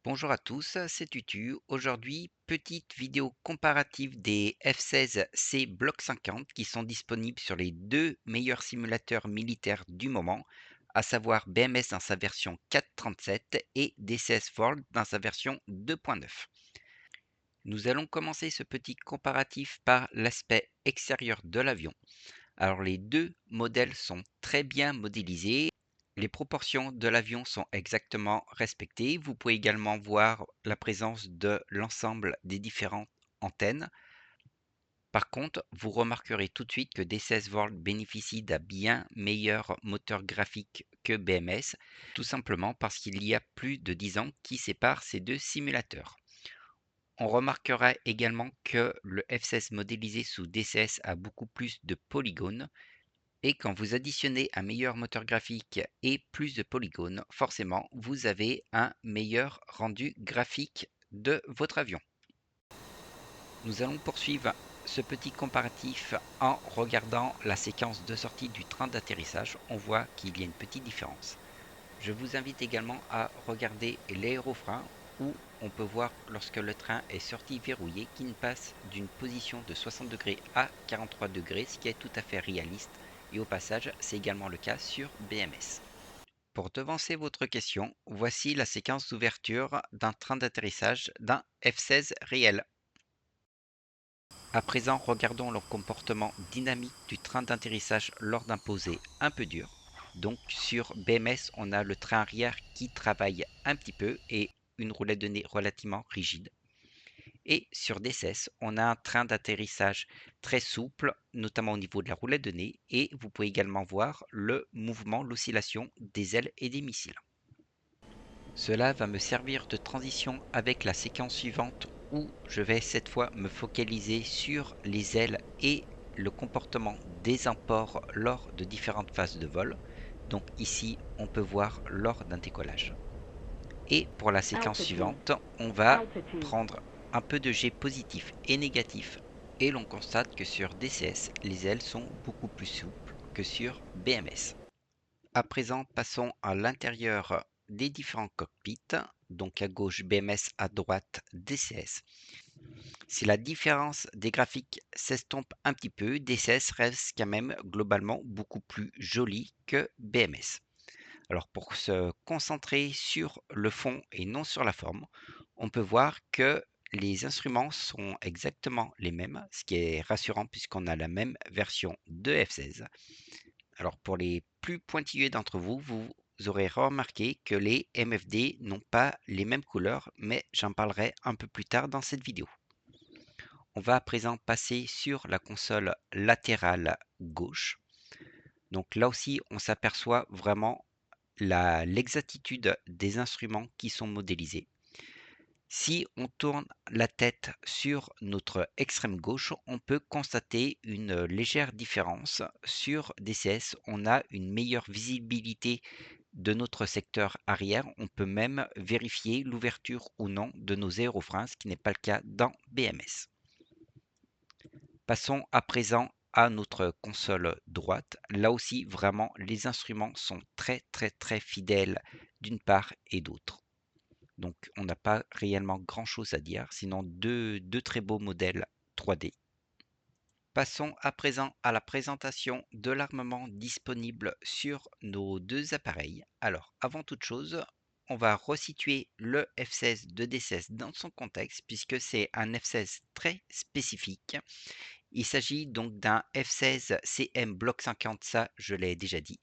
Bonjour à tous, c'est Tutu. Aujourd'hui, petite vidéo comparative des F-16C Block 50 qui sont disponibles sur les deux meilleurs simulateurs militaires du moment, à savoir BMS dans sa version 4.37 et DCS World dans sa version 2.9. Nous allons commencer ce petit comparatif par l'aspect extérieur de l'avion. Alors les deux modèles sont très bien modélisés. Les proportions de l'avion sont exactement respectées. Vous pouvez également voir la présence de l'ensemble des différentes antennes. Par contre, vous remarquerez tout de suite que DCS World bénéficie d'un bien meilleur moteur graphique que BMS, tout simplement parce qu'il y a plus de 10 ans qui séparent ces deux simulateurs. On remarquera également que le F16 modélisé sous DCS a beaucoup plus de polygones. Et quand vous additionnez un meilleur moteur graphique et plus de polygones, forcément, vous avez un meilleur rendu graphique de votre avion. Nous allons poursuivre ce petit comparatif en regardant la séquence de sortie du train d'atterrissage. On voit qu'il y a une petite différence. Je vous invite également à regarder l'aérofrein où on peut voir lorsque le train est sorti verrouillé qu'il passe d'une position de 60 degrés à 43 degrés, ce qui est tout à fait réaliste. Et au passage, c'est également le cas sur BMS. Pour devancer votre question, voici la séquence d'ouverture d'un train d'atterrissage d'un F-16 réel. À présent, regardons le comportement dynamique du train d'atterrissage lors d'un posé un peu dur. Donc sur BMS, on a le train arrière qui travaille un petit peu et une roulette de nez relativement rigide. Et sur DCS, on a un train d'atterrissage très souple, notamment au niveau de la roulette de nez, et vous pouvez également voir le mouvement, l'oscillation des ailes et des missiles. Cela va me servir de transition avec la séquence suivante où je vais cette fois me focaliser sur les ailes et le comportement des emports lors de différentes phases de vol. Donc ici, on peut voir lors d'un décollage. Et pour la séquence suivante, on va prendre un peu de jet positif et négatif et l'on constate que sur DCS, les ailes sont beaucoup plus souples que sur BMS. À présent, passons à l'intérieur des différents cockpits, donc à gauche BMS, à droite DCS. Si la différence des graphiques s'estompe un petit peu, DCS reste quand même globalement beaucoup plus joli que BMS. Alors pour se concentrer sur le fond et non sur la forme, on peut voir que les instruments sont exactement les mêmes, ce qui est rassurant puisqu'on a la même version de F16. Alors pour les plus pointilleux d'entre vous, vous aurez remarqué que les MFD n'ont pas les mêmes couleurs, mais j'en parlerai un peu plus tard dans cette vidéo. On va à présent passer sur la console latérale gauche. Donc là aussi, on s'aperçoit vraiment l'exactitude des instruments qui sont modélisés. Si on tourne la tête sur notre extrême gauche, on peut constater une légère différence. Sur DCS, on a une meilleure visibilité de notre secteur arrière. On peut même vérifier l'ouverture ou non de nos aérofreins, ce qui n'est pas le cas dans BMS. Passons à présent à notre console droite. Là aussi, vraiment, les instruments sont très fidèles d'une part et d'autre. Donc on n'a pas réellement grand-chose à dire, sinon deux très beaux modèles 3D. Passons à présent à la présentation de l'armement disponible sur nos deux appareils. Alors, avant toute chose, on va resituer le F16 de D16 dans son contexte, puisque c'est un F16 très spécifique. Il s'agit donc d'un F16 CM Block 50, ça je l'ai déjà dit.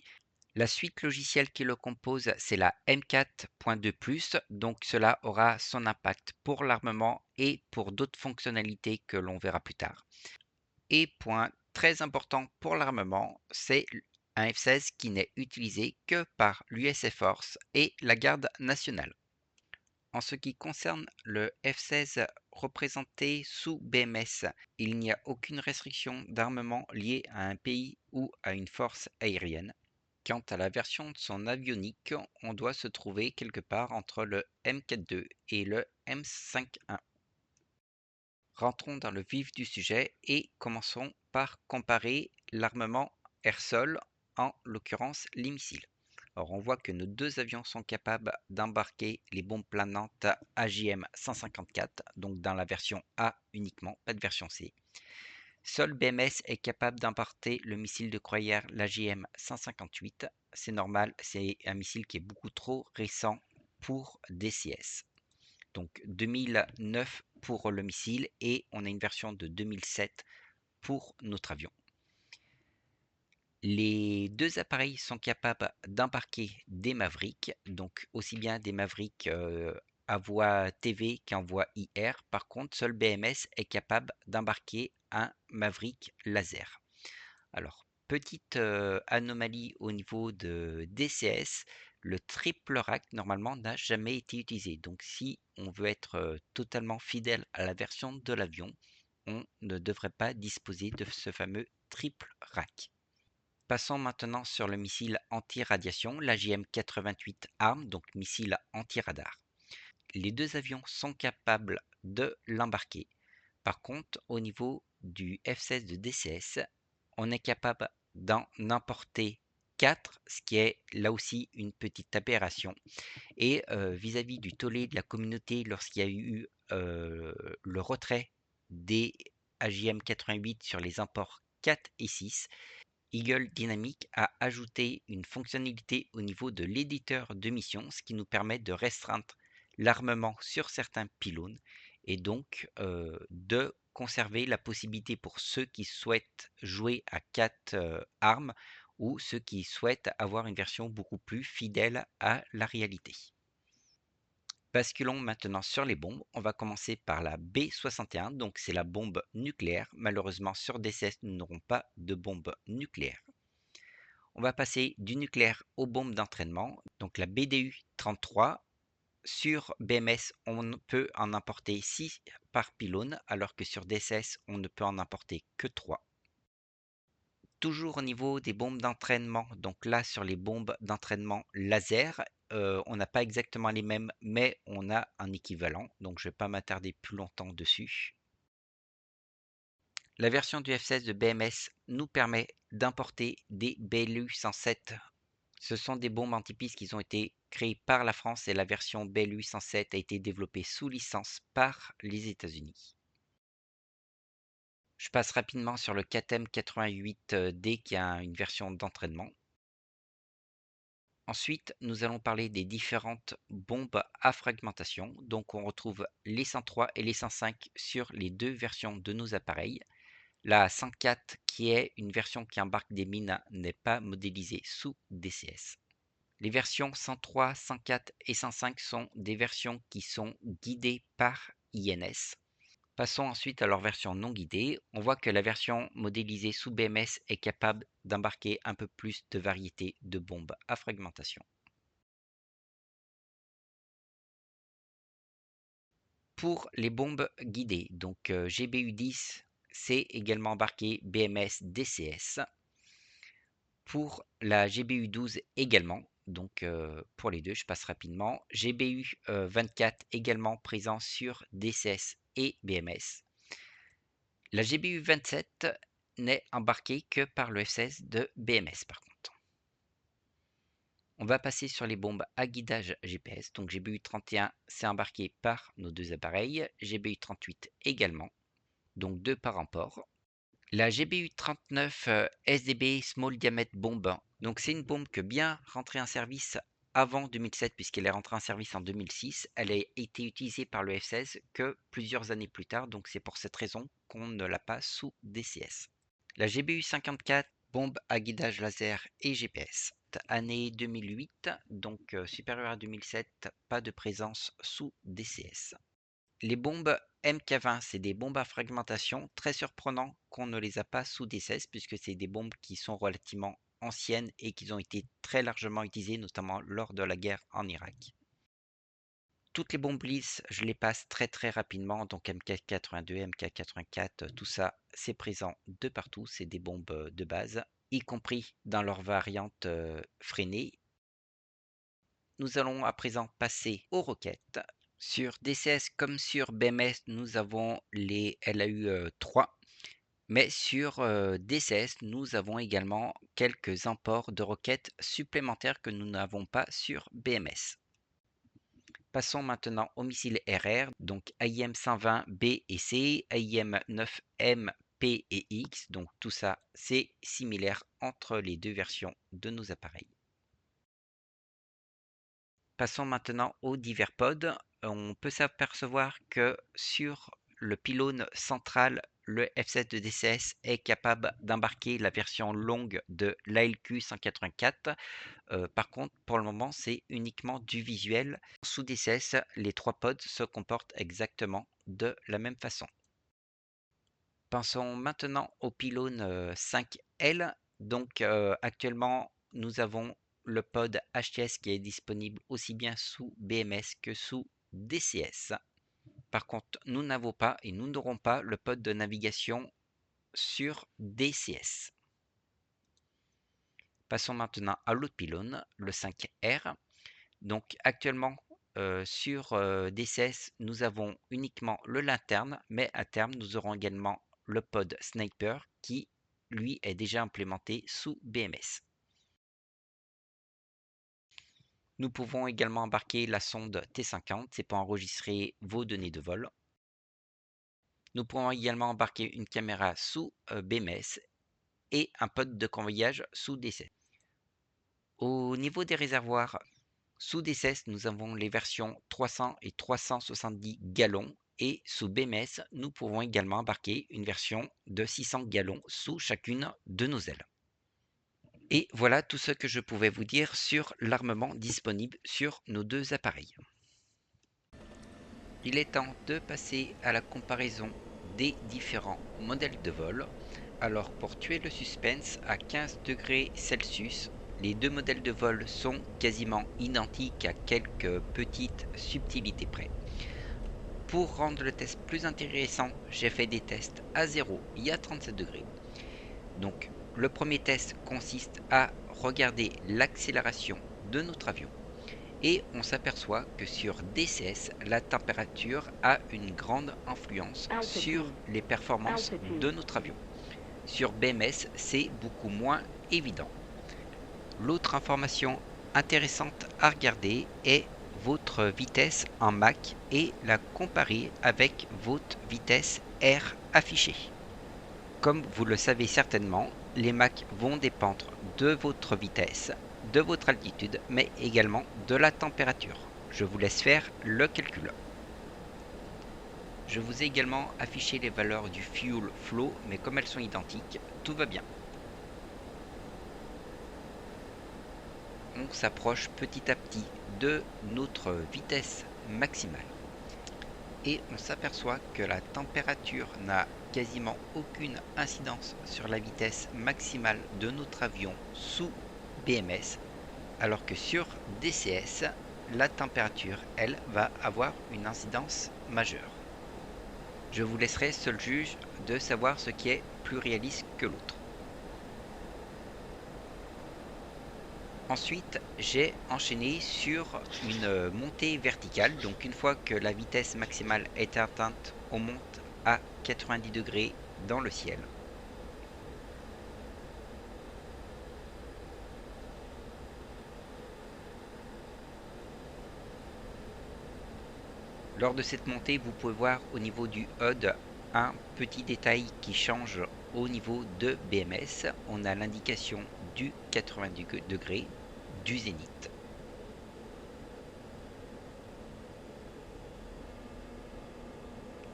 La suite logicielle qui le compose, c'est la M4.2+, donc cela aura son impact pour l'armement et pour d'autres fonctionnalités que l'on verra plus tard. Et point très important pour l'armement, c'est un F-16 qui n'est utilisé que par l'US Air Force et la Garde nationale. En ce qui concerne le F-16 représenté sous BMS, il n'y a aucune restriction d'armement liée à un pays ou à une force aérienne. Quant à la version de son avionique, on doit se trouver quelque part entre le M42 et le M51. Rentrons dans le vif du sujet et commençons par comparer l'armement air-sol, en l'occurrence les missiles. Alors, on voit que nos deux avions sont capables d'embarquer les bombes planantes AJM 154, donc dans la version A uniquement, pas de version C. Seul BMS est capable d'emporter le missile de croisière, l'AGM 158. C'est normal, c'est un missile qui est beaucoup trop récent pour DCS. Donc 2009 pour le missile et on a une version de 2007 pour notre avion. Les deux appareils sont capables d'embarquer des Mavericks, donc aussi bien des Mavericks à voie TV qu'en voie IR. Par contre, seul BMS est capable d'embarquer un Maverick laser. Alors, petite anomalie au niveau de DCS, le triple rack normalement n'a jamais été utilisé. Donc, si on veut être totalement fidèle à la version de l'avion, on ne devrait pas disposer de ce fameux triple rack. Passons maintenant sur le missile anti-radiation, l'AGM-88 ARM, donc missile anti-radar. Les deux avions sont capables de l'embarquer. Par contre, au niveau du F-16 de DCS, on est capable d'en emporter 4, ce qui est là aussi une petite aberration. Et vis-à-vis du tollé de la communauté lorsqu'il y a eu le retrait des AJM 88 sur les imports 4 et 6, Eagle Dynamic a ajouté une fonctionnalité au niveau de l'éditeur de mission, ce qui nous permet de restreindre l'armement sur certains pylônes et donc de conserver la possibilité pour ceux qui souhaitent jouer à 4 armes ou ceux qui souhaitent avoir une version beaucoup plus fidèle à la réalité. Basculons maintenant sur les bombes. On va commencer par la B61, donc c'est la bombe nucléaire. Malheureusement sur DCS, nous n'aurons pas de bombe nucléaire. On va passer du nucléaire aux bombes d'entraînement. Donc la BDU-33, sur BMS, on peut en importer 6 par pylône, alors que sur DCS, on ne peut en importer que 3. Toujours au niveau des bombes d'entraînement, donc là sur les bombes d'entraînement laser, on n'a pas exactement les mêmes, mais on a un équivalent, donc je ne vais pas m'attarder plus longtemps dessus. La version du F-16 de BMS nous permet d'importer des BLU-107. Ce sont des bombes antipistes qui ont été créées par la France et la version BLU-107 a été développée sous licence par les États-Unis. Je passe rapidement sur le KTM 88D qui a une version d'entraînement. Ensuite, nous allons parler des différentes bombes à fragmentation. Donc on retrouve les 103 et les 105 sur les deux versions de nos appareils. La 104 qui est une version qui embarque des mines n'est pas modélisée sous DCS. Les versions 103, 104 et 105 sont des versions qui sont guidées par INS. Passons ensuite à leur version non guidée. On voit que la version modélisée sous BMS est capable d'embarquer un peu plus de variété de bombes à fragmentation. Pour les bombes guidées, donc GBU-10, c'est également embarqué BMS DCS. Pour la GBU-12 également, donc pour les deux, je passe rapidement. GBU-24 également présent sur DCS et BMS. La GBU-27 n'est embarquée que par le F-16 de BMS par contre. On va passer sur les bombes à guidage GPS. Donc GBU-31 c'est embarqué par nos deux appareils. GBU-38 également. Donc deux par emport. La GBU-39 SDB Small Diameter Bomb, donc c'est une bombe que bien rentrée en service avant 2007 puisqu'elle est rentrée en service en 2006. Elle a été utilisée par le F-16 que plusieurs années plus tard, donc c'est pour cette raison qu'on ne l'a pas sous DCS. La GBU-54, bombe à guidage laser et GPS, année 2008, donc supérieure à 2007, pas de présence sous DCS. Les bombes MK20, c'est des bombes à fragmentation. Très surprenant qu'on ne les a pas sous D16 puisque c'est des bombes qui sont relativement anciennes et qui ont été très largement utilisées, notamment lors de la guerre en Irak. Toutes les bombes lisses, je les passe très rapidement. Donc MK82, MK84, tout ça, c'est présent de partout. C'est des bombes de base, y compris dans leur variante freinée. Nous allons à présent passer aux roquettes. Sur DCS comme sur BMS, nous avons les LAU 3, Mais sur DCS, nous avons également quelques imports de requêtes supplémentaires que nous n'avons pas sur BMS. Passons maintenant aux missiles RR, donc AIM 120 B et C, AIM 9M, P et X, donc tout ça c'est similaire entre les deux versions de nos appareils. Passons maintenant aux divers pods. On peut s'apercevoir que sur le pylône central, le F-16 de DCS est capable d'embarquer la version longue de l'ALQ 184. Par contre, pour le moment, c'est uniquement du visuel. Sous DCS, les trois pods se comportent exactement de la même façon. Pensons maintenant au pylône 5L. Donc actuellement, nous avons le pod HTS qui est disponible aussi bien sous BMS que sous DCS. Par contre, nous n'avons pas et nous n'aurons pas le pod de navigation sur DCS. Passons maintenant à l'autre pylône, le 5R. Donc actuellement, sur DCS, nous avons uniquement le lanterne, mais à terme, nous aurons également le pod Sniper qui, lui, est déjà implémenté sous BMS. Nous pouvons également embarquer la sonde T50, c'est pour enregistrer vos données de vol. Nous pouvons également embarquer une caméra sous BMS et un pod de convoyage sous DCS. Au niveau des réservoirs, sous DCS, nous avons les versions 300 et 370 gallons et sous BMS, nous pouvons également embarquer une version de 600 gallons sous chacune de nos ailes. Et voilà tout ce que je pouvais vous dire sur l'armement disponible sur nos deux appareils. Il est temps de passer à la comparaison des différents modèles de vol. Alors pour tuer le suspense, à 15 degrés Celsius, les deux modèles de vol sont quasiment identiques à quelques petites subtilités près. Pour rendre le test plus intéressant, j'ai fait des tests à 0 et à 37 degrés. Donc le premier test consiste à regarder l'accélération de notre avion. Et on s'aperçoit que sur DCS, la température a une grande influence sur les performances de notre avion. Sur BMS, c'est beaucoup moins évident. L'autre information intéressante à regarder est votre vitesse en Mach et la comparer avec votre vitesse R affichée. Comme vous le savez certainement, les Mach vont dépendre de votre vitesse, de votre altitude, mais également de la température. Je vous laisse faire le calcul. Je vous ai également affiché les valeurs du fuel flow, mais comme elles sont identiques, tout va bien. On s'approche petit à petit de notre vitesse maximale. Et on s'aperçoit que la température n'a quasiment aucune incidence sur la vitesse maximale de notre avion sous BMS, alors que sur DCS, la température, elle, va avoir une incidence majeure. Je vous laisserai seul juge de savoir ce qui est plus réaliste que l'autre. Ensuite, j'ai enchaîné sur une montée verticale. Donc une fois que la vitesse maximale est atteinte, on monte à 90 degrés dans le ciel. Lors de cette montée, vous pouvez voir au niveau du HUD un petit détail qui change au niveau de BMS. On a l'indication du 90 degrés du zénith.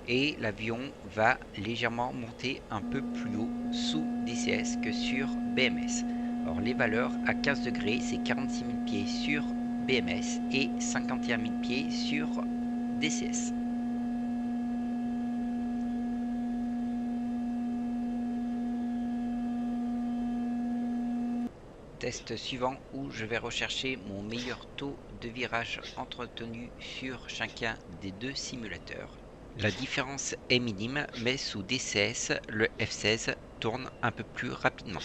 Et l'avion va légèrement monter un peu plus haut sous DCS que sur BMS. Alors les valeurs à 15 degrés, c'est 46 000 pieds sur BMS et 51 000 pieds sur DCS. Test suivant où je vais rechercher mon meilleur taux de virage entretenu sur chacun des deux simulateurs. La différence est minime, mais sous DCS, le F-16 tourne un peu plus rapidement.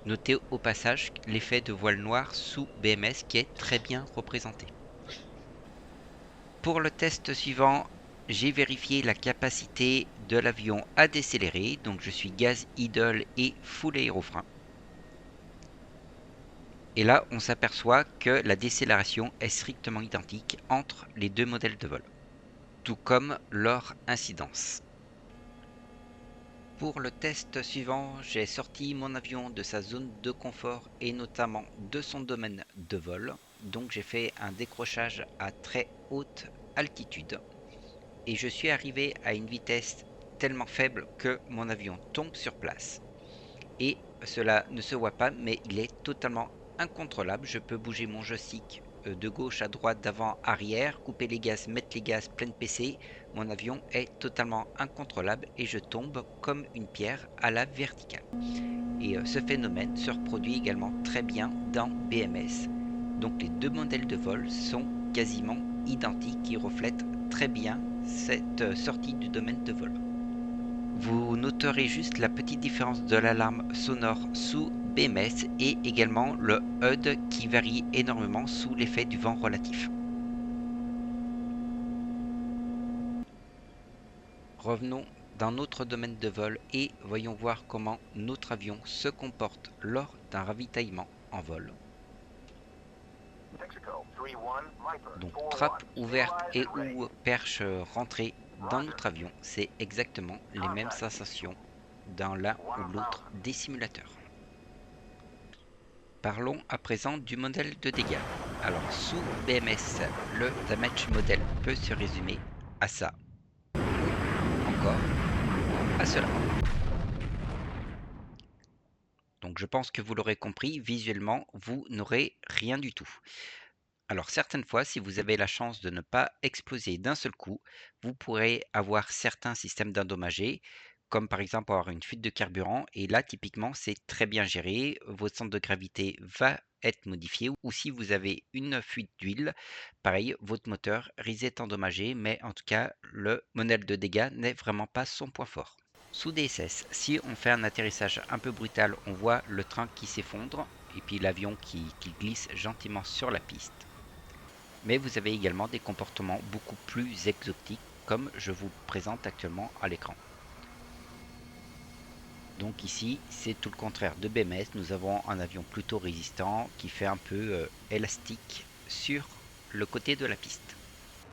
Notez au passage l'effet de voile noire sous BMS qui est très bien représenté. Pour le test suivant, j'ai vérifié la capacité de l'avion à décélérer, donc je suis gaz idle et full aérofrein. Et là, on s'aperçoit que la décélération est strictement identique entre les deux modèles de vol, tout comme leur incidence. Pour le test suivant, j'ai sorti mon avion de sa zone de confort et notamment de son domaine de vol. Donc j'ai fait un décrochage à très haute altitude et je suis arrivé à une vitesse tellement faible que mon avion tombe sur place. Et cela ne se voit pas, mais il est totalement incontrôlable. Je peux bouger mon joystick de gauche à droite, d'avant, arrière, couper les gaz, mettre les gaz, pleine PC. Mon avion est totalement incontrôlable et je tombe comme une pierre à la verticale. Et ce phénomène se reproduit également très bien dans BMS. Donc les deux modèles de vol sont quasiment identiques et reflètent très bien cette sortie du domaine de vol. Vous noterez juste la petite différence de l'alarme sonore sous BMS et également le HUD qui varie énormément sous l'effet du vent relatif. Revenons dans notre domaine de vol et voyons voir comment notre avion se comporte lors d'un ravitaillement en vol. Donc trappe ouverte et ou perche rentrée dans notre avion, c'est exactement les mêmes sensations dans l'un ou l'autre des simulateurs. Parlons à présent du modèle de dégâts. Alors sous BMS, le damage model peut se résumer à ça, ou encore à cela. Donc je pense que vous l'aurez compris, visuellement, vous n'aurez rien du tout. Alors certaines fois, si vous avez la chance de ne pas exploser d'un seul coup, vous pourrez avoir certains systèmes d'endommagés, comme par exemple avoir une fuite de carburant, et là typiquement c'est très bien géré, votre centre de gravité va être modifié, ou si vous avez une fuite d'huile, pareil, votre moteur risque d'être endommagé, mais en tout cas le modèle de dégâts n'est vraiment pas son point fort. Sous DSS, si on fait un atterrissage un peu brutal, on voit le train qui s'effondre, et puis l'avion qui glisse gentiment sur la piste. Mais vous avez également des comportements beaucoup plus exotiques comme je vous présente actuellement à l'écran. Donc ici c'est tout le contraire de BMS, nous avons un avion plutôt résistant qui fait un peu élastique sur le côté de la piste.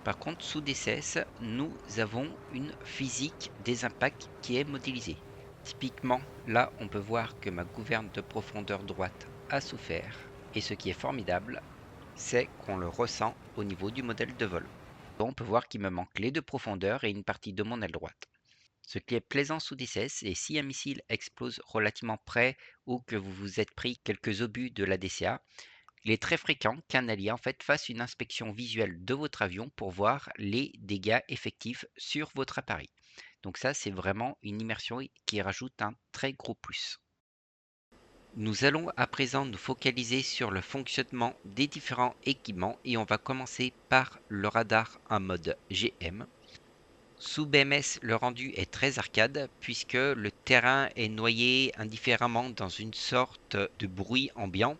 Par contre sous DCS nous avons une physique des impacts qui est modélisée. Typiquement là on peut voir que ma gouverne de profondeur droite a souffert et ce qui est formidable c'est qu'on le ressent au niveau du modèle de vol. On peut voir qu'il me manque les deux profondeurs et une partie de mon aile droite. Ce qui est plaisant sous DCS, c'est si un missile explose relativement près ou que vous vous êtes pris quelques obus de la DCA, il est très fréquent qu'un allié en fait fasse une inspection visuelle de votre avion pour voir les dégâts effectifs sur votre appareil. Donc ça, c'est vraiment une immersion qui rajoute un très gros plus. Nous allons à présent nous focaliser sur le fonctionnement des différents équipements et on va commencer par le radar en mode GM. Sous BMS, le rendu est très arcade puisque le terrain est noyé indifféremment dans une sorte de bruit ambiant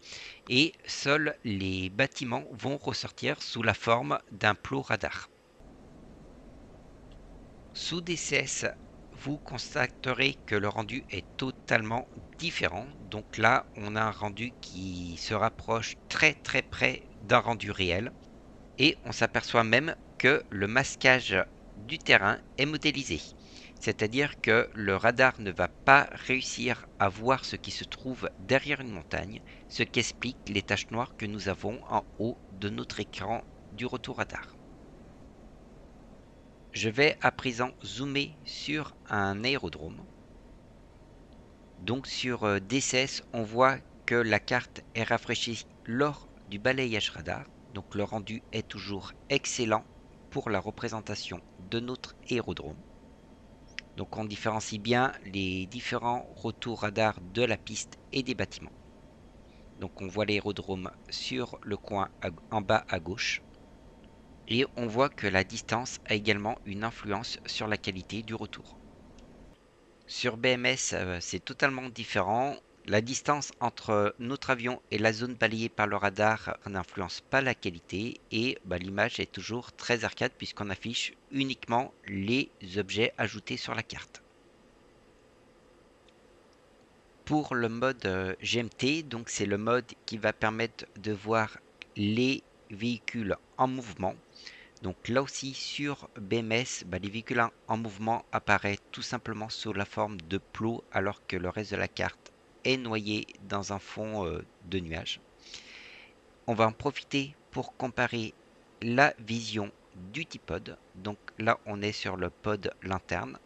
et seuls les bâtiments vont ressortir sous la forme d'un plot radar. Sous DCS, vous constaterez que le rendu est totalement différent. Donc là, on a un rendu qui se rapproche très très près d'un rendu réel. Et on s'aperçoit même que le masquage du terrain est modélisé. C'est-à-dire que le radar ne va pas réussir à voir ce qui se trouve derrière une montagne, ce qui explique les taches noires que nous avons en haut de notre écran du retour radar. Je vais à présent zoomer sur un aérodrome. Donc sur DCS, on voit que la carte est rafraîchie lors du balayage radar. Donc le rendu est toujours excellent pour la représentation de notre aérodrome. Donc on différencie bien les différents retours radar de la piste et des bâtiments. Donc on voit l'aérodrome sur le coin en bas à gauche. Et on voit que la distance a également une influence sur la qualité du retour. Sur BMS, c'est totalement différent. La distance entre notre avion et la zone balayée par le radar n'influence pas la qualité et l'image est toujours très arcade puisqu'on affiche uniquement les objets ajoutés sur la carte. Pour le mode GMT, donc c'est le mode qui va permettre de voir les véhicules en mouvement. Donc là aussi sur BMS, les véhicules en mouvement apparaissent tout simplement sous la forme de plots alors que le reste de la carte est noyé dans un fond de nuages. On va en profiter pour comparer la vision du T-Pod. Donc là on est sur le pod lanterne.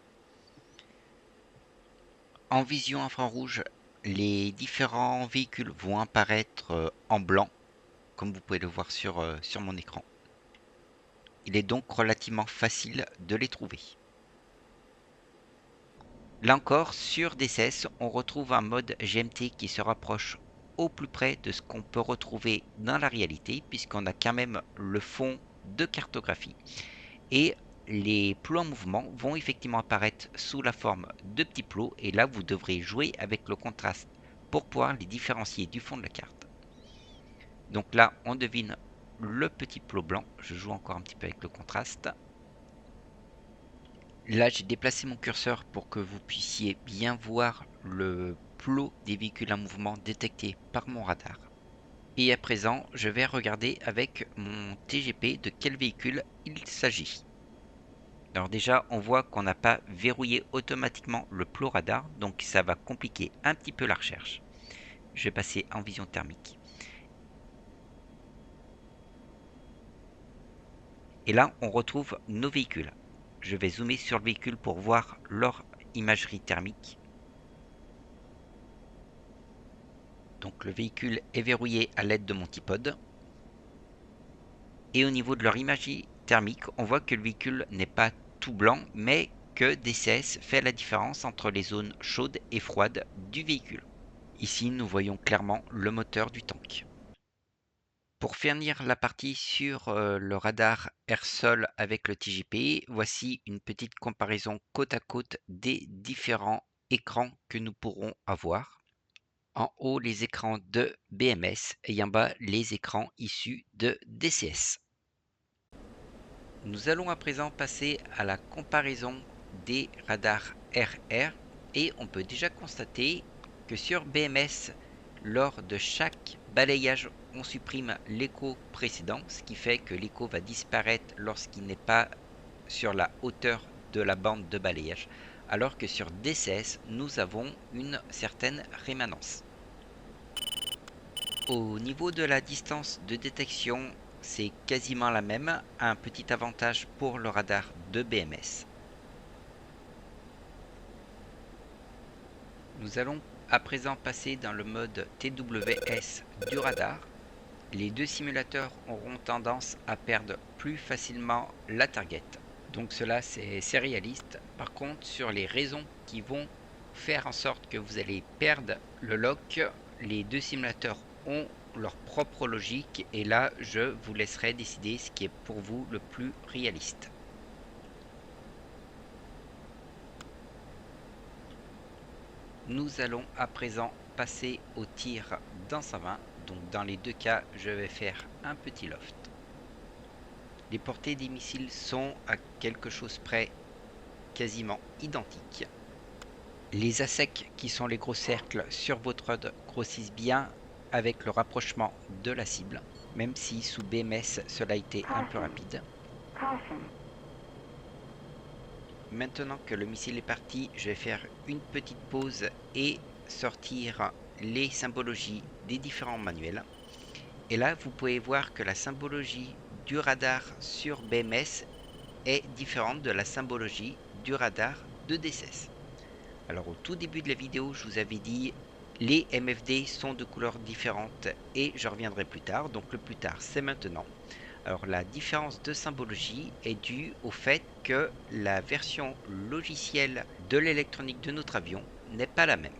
En vision infrarouge, les différents véhicules vont apparaître en blanc, comme vous pouvez le voir sur mon écran. Il est donc relativement facile de les trouver. Là encore, sur DCS, on retrouve un mode GMT qui se rapproche au plus près de ce qu'on peut retrouver dans la réalité, puisqu'on a quand même le fond de cartographie. Et les plots en mouvement vont effectivement apparaître sous la forme de petits plots, et là vous devrez jouer avec le contraste pour pouvoir les différencier du fond de la carte. Donc là, on devine le petit plot blanc. Je joue encore un petit peu avec le contraste. Là, j'ai déplacé mon curseur pour que vous puissiez bien voir le plot des véhicules en mouvement détectés par mon radar. Et à présent, je vais regarder avec mon TGP de quel véhicule il s'agit. Alors déjà, on voit qu'on n'a pas verrouillé automatiquement le plot radar, donc ça va compliquer un petit peu la recherche. Je vais passer en vision thermique. Et là, on retrouve nos véhicules. Je vais zoomer sur le véhicule pour voir leur imagerie thermique. Donc le véhicule est verrouillé à l'aide de mon T-Pod. Et au niveau de leur imagerie thermique, on voit que le véhicule n'est pas tout blanc, mais que DCS fait la différence entre les zones chaudes et froides du véhicule. Ici, nous voyons clairement le moteur du tank. Pour finir la partie sur le radar air-sol avec le TJP, voici une petite comparaison côte à côte des différents écrans que nous pourrons avoir. En haut, les écrans de BMS et en bas, les écrans issus de DCS. Nous allons à présent passer à la comparaison des radars RR et on peut déjà constater que sur BMS, lors de chaque balayage, on supprime l'écho précédent, ce qui fait que l'écho va disparaître lorsqu'il n'est pas sur la hauteur de la bande de balayage, alors que sur DCS, nous avons une certaine rémanence. Au niveau de la distance de détection, c'est quasiment la même, un petit avantage pour le radar de BMS. Nous allons à présent passer dans le mode TWS du radar. Les deux simulateurs auront tendance à perdre plus facilement la target. Donc cela c'est réaliste. Par contre, sur les raisons qui vont faire en sorte que vous allez perdre le lock, les deux simulateurs ont leur propre logique et là je vous laisserai décider ce qui est pour vous le plus réaliste. Nous allons à présent passer au tir dans sa main. Donc dans les deux cas, je vais faire un petit loft. Les portées des missiles sont à quelque chose près quasiment identiques. Les ASEC qui sont les gros cercles sur votre HUD grossissent bien avec le rapprochement de la cible, même si sous BMS cela a été un peu rapide. Maintenant que le missile est parti, je vais faire une petite pause et sortir les symbologies des différents manuels. Et là, vous pouvez voir que la symbologie du radar sur BMS est différente de la symbologie du radar de DCS. Alors au tout début de la vidéo, je vous avais dit les MFD sont de couleurs différentes et je reviendrai plus tard. Donc le plus tard, c'est maintenant. Alors la différence de symbologie est due au fait que la version logicielle de l'électronique de notre avion n'est pas la même.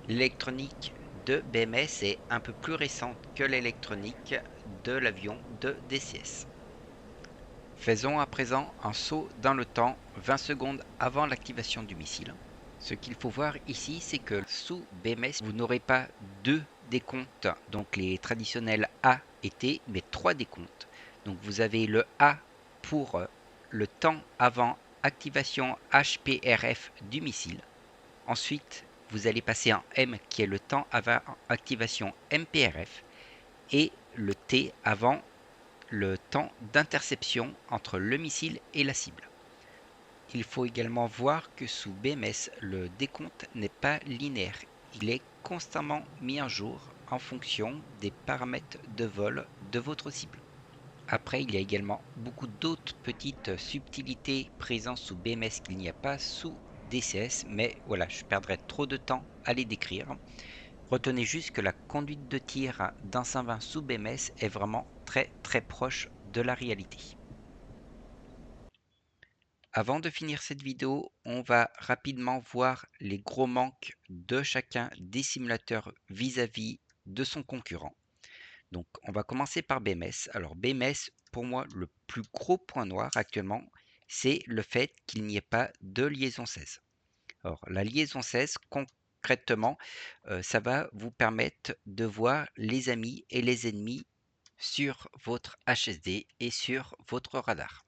L'électronique de BMS est un peu plus récente que l'électronique de l'avion de DCS. Faisons à présent un saut dans le temps 20 secondes avant l'activation du missile. Ce qu'il faut voir ici, c'est que sous BMS, vous n'aurez pas deux décomptes, donc les traditionnels A et T, mais trois décomptes. Donc vous avez le A pour le temps avant activation HPRF du missile. Ensuite, vous allez passer en M qui est le temps avant activation MPRF et le T avant le temps d'interception entre le missile et la cible. Il faut également voir que sous BMS, le décompte n'est pas linéaire. Il est constamment mis à jour en fonction des paramètres de vol de votre cible. Après, il y a également beaucoup d'autres petites subtilités présentes sous BMS qu'il n'y a pas sous DCS, mais voilà, je perdrais trop de temps à les décrire. Retenez juste que la conduite de tir d'un 120 sous BMS est vraiment très proche de la réalité. Avant de finir cette vidéo, on va rapidement voir les gros manques de chacun des simulateurs vis-à-vis de son concurrent. Donc on va commencer par BMS. Alors BMS, pour moi, le plus gros point noir actuellement, c'est le fait qu'il n'y ait pas de liaison 16. Alors la liaison 16, concrètement, ça va vous permettre de voir les amis et les ennemis sur votre HSD et sur votre radar.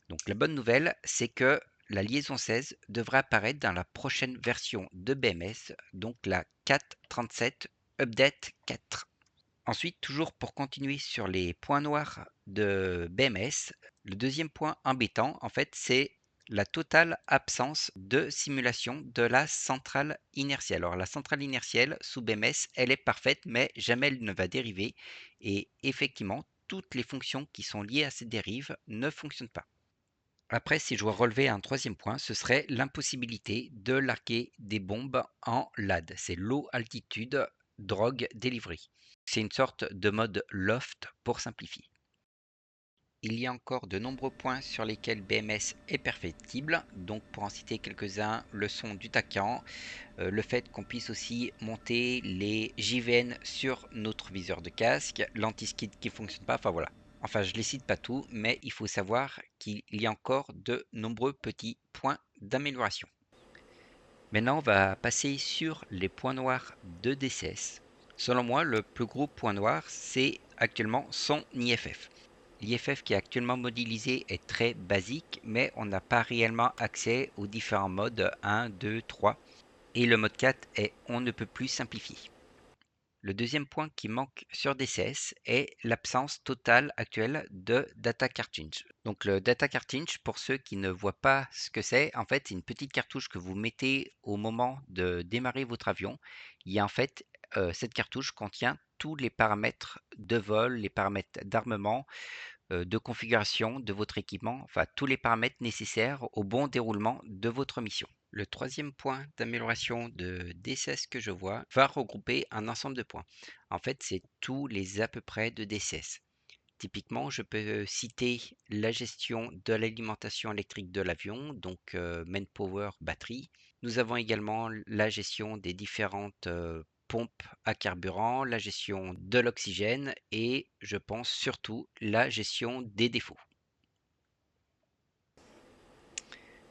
Donc la bonne nouvelle, c'est que la liaison 16 devrait apparaître dans la prochaine version de BMS, donc la 4.37 Update 4. Ensuite, toujours pour continuer sur les points noirs de BMS, le deuxième point embêtant, en fait, c'est la totale absence de simulation de la centrale inertielle. Alors la centrale inertielle sous BMS, elle est parfaite, mais jamais elle ne va dériver. Et effectivement, toutes les fonctions qui sont liées à cette dérive ne fonctionnent pas. Après, si je dois relever un troisième point, ce serait l'impossibilité de larguer des bombes en LAD. C'est Low Altitude Drug Delivery. C'est une sorte de mode loft pour simplifier. Il y a encore de nombreux points sur lesquels BMS est perfectible. Donc pour en citer quelques-uns, le son du TACAN, le fait qu'on puisse aussi monter les JVN sur notre viseur de casque, l'anti-skid qui ne fonctionne pas, enfin voilà. Enfin, je ne les cite pas tous, mais il faut savoir qu'il y a encore de nombreux petits points d'amélioration. Maintenant, on va passer sur les points noirs de DCS. Selon moi, le plus gros point noir, c'est actuellement son IFF. L'IFF qui est actuellement modélisé est très basique, mais on n'a pas réellement accès aux différents modes 1, 2, 3. Et le mode 4 est on ne peut plus simplifié. Le deuxième point qui manque sur DCS est l'absence totale actuelle de data cartridge. Donc le data cartridge, pour ceux qui ne voient pas ce que c'est, en fait c'est une petite cartouche que vous mettez au moment de démarrer votre avion. Il y a en fait cette cartouche contient tous les paramètres de vol, les paramètres d'armement, de configuration de votre équipement, enfin tous les paramètres nécessaires au bon déroulement de votre mission. Le troisième point d'amélioration de DCS que je vois va regrouper un ensemble de points. En fait, c'est tous les à peu près de DCS. Typiquement, je peux citer la gestion de l'alimentation électrique de l'avion, donc manpower, batterie. Nous avons également la gestion des différentes pompes à carburant, la gestion de l'oxygène et je pense surtout la gestion des défauts.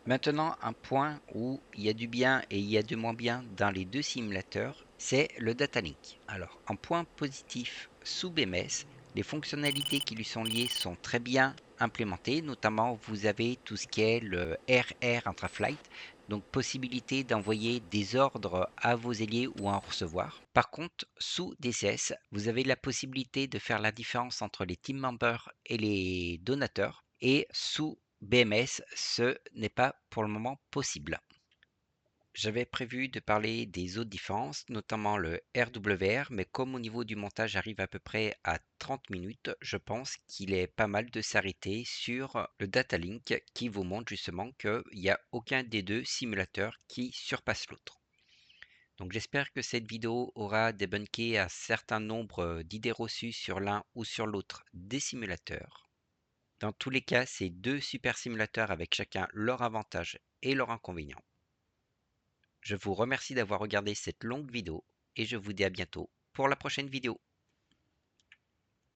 Maintenant, un point où il y a du bien et il y a du moins bien dans les deux simulateurs, c'est le data link. Alors, en point positif sous BMS, les fonctionnalités qui lui sont liées sont très bien implémentées, notamment vous avez tout ce qui est le RR intra-flight, donc possibilité d'envoyer des ordres à vos ailiers ou à en recevoir. Par contre, sous DCS, vous avez la possibilité de faire la différence entre les team members et les donateurs, et sous BMS, ce n'est pas pour le moment possible. J'avais prévu de parler des autres différences, notamment le RWR, mais comme au niveau du montage arrive à peu près à 30 minutes, je pense qu'il est pas mal de s'arrêter sur le data link qui vous montre justement qu'il n'y a aucun des deux simulateurs qui surpasse l'autre. Donc j'espère que cette vidéo aura débunké un certain nombre d'idées reçues sur l'un ou sur l'autre des simulateurs. Dans tous les cas, c'est deux super simulateurs avec chacun leurs avantages et leurs inconvénients. Je vous remercie d'avoir regardé cette longue vidéo et je vous dis à bientôt pour la prochaine vidéo.